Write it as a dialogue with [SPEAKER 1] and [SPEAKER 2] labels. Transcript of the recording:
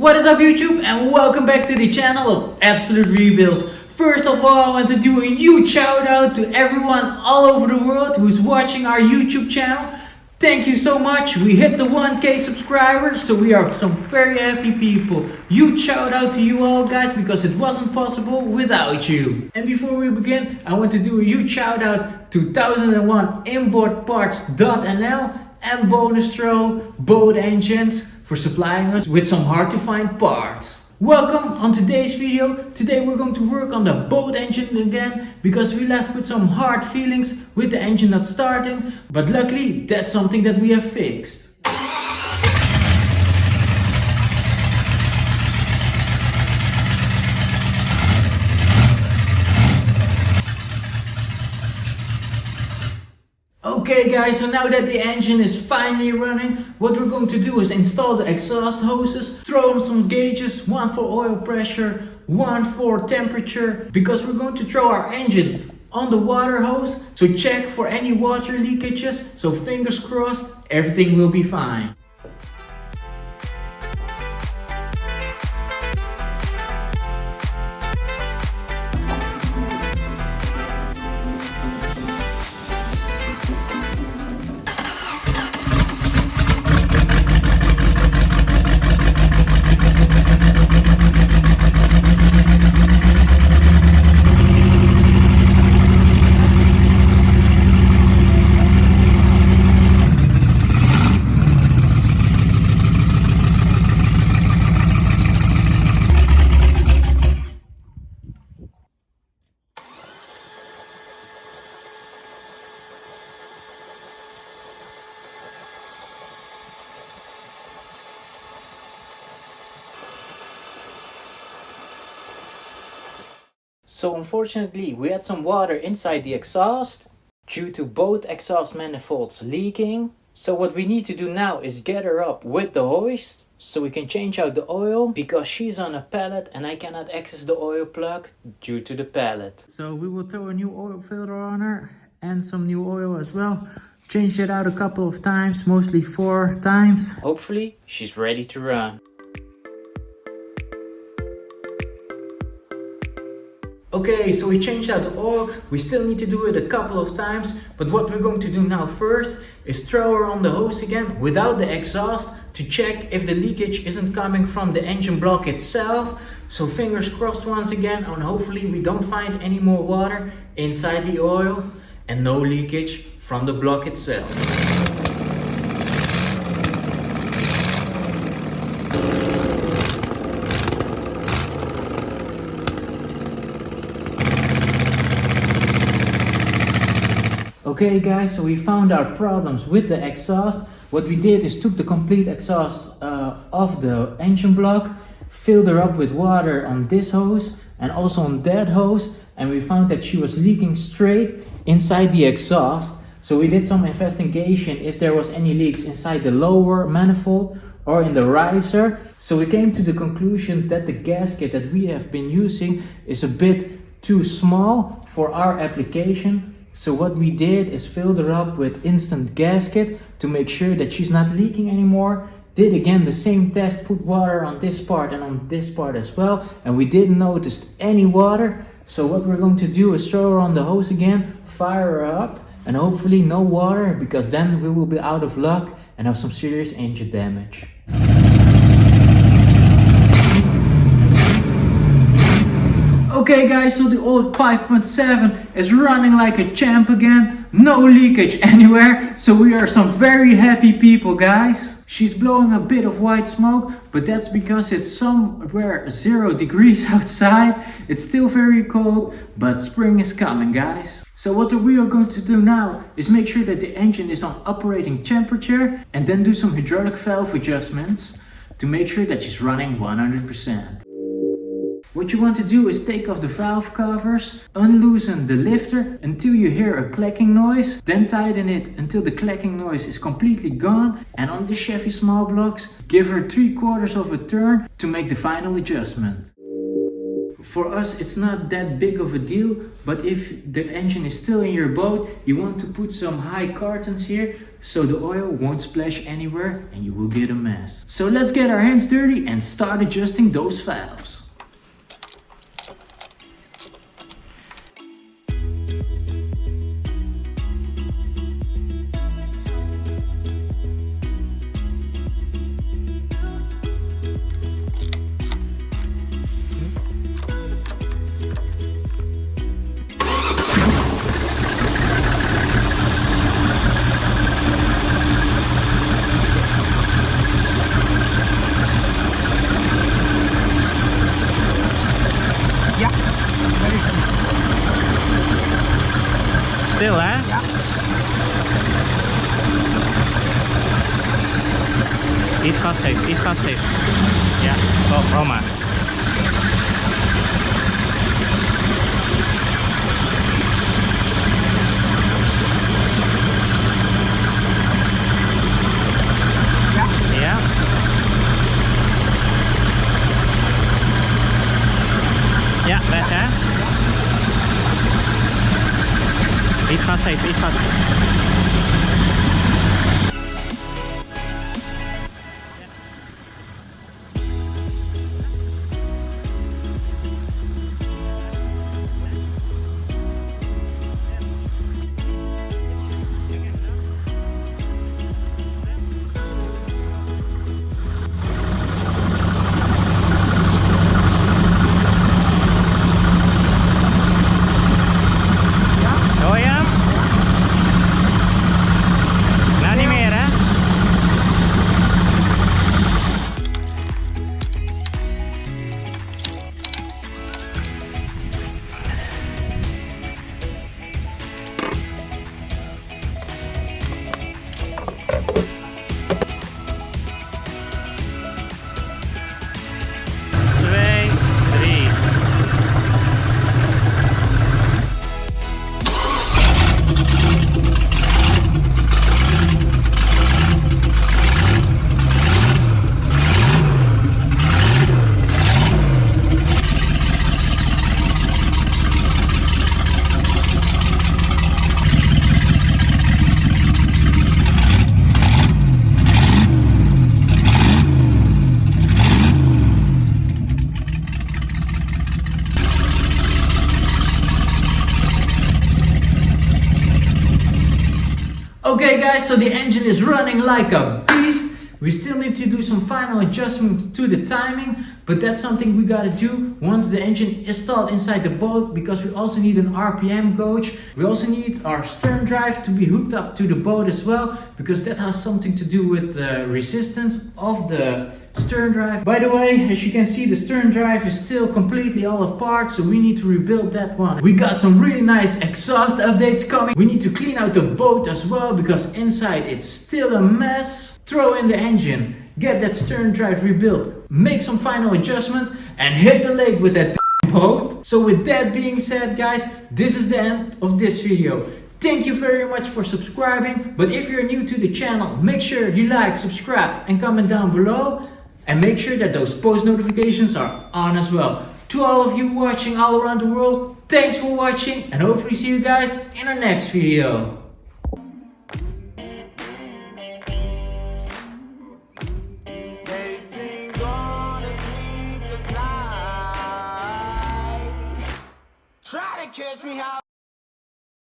[SPEAKER 1] What is up YouTube, and welcome back to the channel of Absolute Rebuilds. First of all, I want to do a huge shout out to everyone all over the world who's watching our YouTube channel. Thank you so much. We hit the 1K subscribers, so we are some very happy people. Huge shout out to you all guys, because it wasn't possible without you. And before we begin, I want to do a huge shout out to 1001 importparts.nl and Bonustro Boat Engines for supplying us with some hard to find parts. Welcome on today's video. Today we're going to work on the boat engine again, because we left with some hard feelings with the engine not starting, but luckily that's something that we have fixed. Okay guys, so now that the engine is finally running, what we're going to do is install the exhaust hoses, throw on some gauges, one for oil pressure, one for temperature, because we're going to throw our engine on the water hose, so check for any water leakages, so fingers crossed, everything will be fine. So unfortunately we had some water inside the exhaust due to both exhaust manifolds leaking. So what we need to do now is get her up with the hoist so we can change out the oil, because she's on a pallet and I cannot access the oil plug due to the pallet. So we will throw a new oil filter on her and some new oil as well. Change it out a couple of times, mostly 4 times. Hopefully she's ready to run. Okay, so we changed out the oil. We still need to do it a couple of times, but what we're going to do now first is throw her on the hose again without the exhaust to check if the leakage isn't coming from the engine block itself. So fingers crossed once again, and hopefully we don't find any more water inside the oil and no leakage from the block itself. Okay guys, so we found our problems with the exhaust. What we did is took the complete exhaust off the engine block, filled her up with water on this hose and also on that hose, and we found that she was leaking straight inside the exhaust. So we did some investigation if there was any leaks inside the lower manifold or in the riser. So we came to the conclusion that the gasket that we have been using is a bit too small for our application. So what we did is filled her up with instant gasket to make sure that she's not leaking anymore. Did again the same test, put water on this part and on this part as well, and we didn't notice any water. So what we're going to do is throw her on the hose again, fire her up, and hopefully no water, because then we will be out of luck and have some serious engine damage. Okay guys, so the old 5.7 is running like a champ again, no leakage anywhere, so we are some very happy people guys. She's blowing a bit of white smoke, but that's because it's somewhere 0 degrees outside. It's still very cold, but spring is coming guys. So what we are going to do now is make sure that the engine is on operating temperature, and then do some hydraulic valve adjustments to make sure that she's running 100%. What you want to do is take off the valve covers, unloosen the lifter until you hear a clacking noise, then tighten it until the clacking noise is completely gone, and on the Chevy small blocks, give her 3/4 of a turn to make the final adjustment. for us it's not that big of a deal, but if the engine is still in your boat, you want to put some high cartons here so the oil won't splash anywhere and you will get a mess. So let's get our hands dirty and start adjusting those valves.
[SPEAKER 2] Stil hè?
[SPEAKER 3] Ja.
[SPEAKER 2] Iets gas geven, iets gas geven. Ja, wel maar.
[SPEAKER 3] Ja.
[SPEAKER 2] Ja. Ja, weg hè? Iets gas geven, iets gas. Hoor je hem? Nou niet meer hè? Twee, drie.
[SPEAKER 1] Okay guys, so the engine is running like a beast. We still need to do some final adjustment to the timing, but that's something we gotta do once the engine is installed inside the boat, because we also need an RPM gauge. We also need our stern drive to be hooked up to the boat as well, because that has something to do with the resistance of the stern drive. By the way, as you can see, the stern drive is still completely all apart, so we need to rebuild that one. We got some really nice exhaust updates coming. We need to clean out the boat as well, because inside it's still a mess. Throw in the engine, get that stern drive rebuilt, make some final adjustments and hit the lake with that boat. So with that being said guys, this is the end of this video. Thank you very much for subscribing, but if you're new to the channel, make sure you like, subscribe and comment down below. And make sure that those post notifications are on as well. To all of you watching all around the world, thanks for watching and hopefully see you guys in our next video.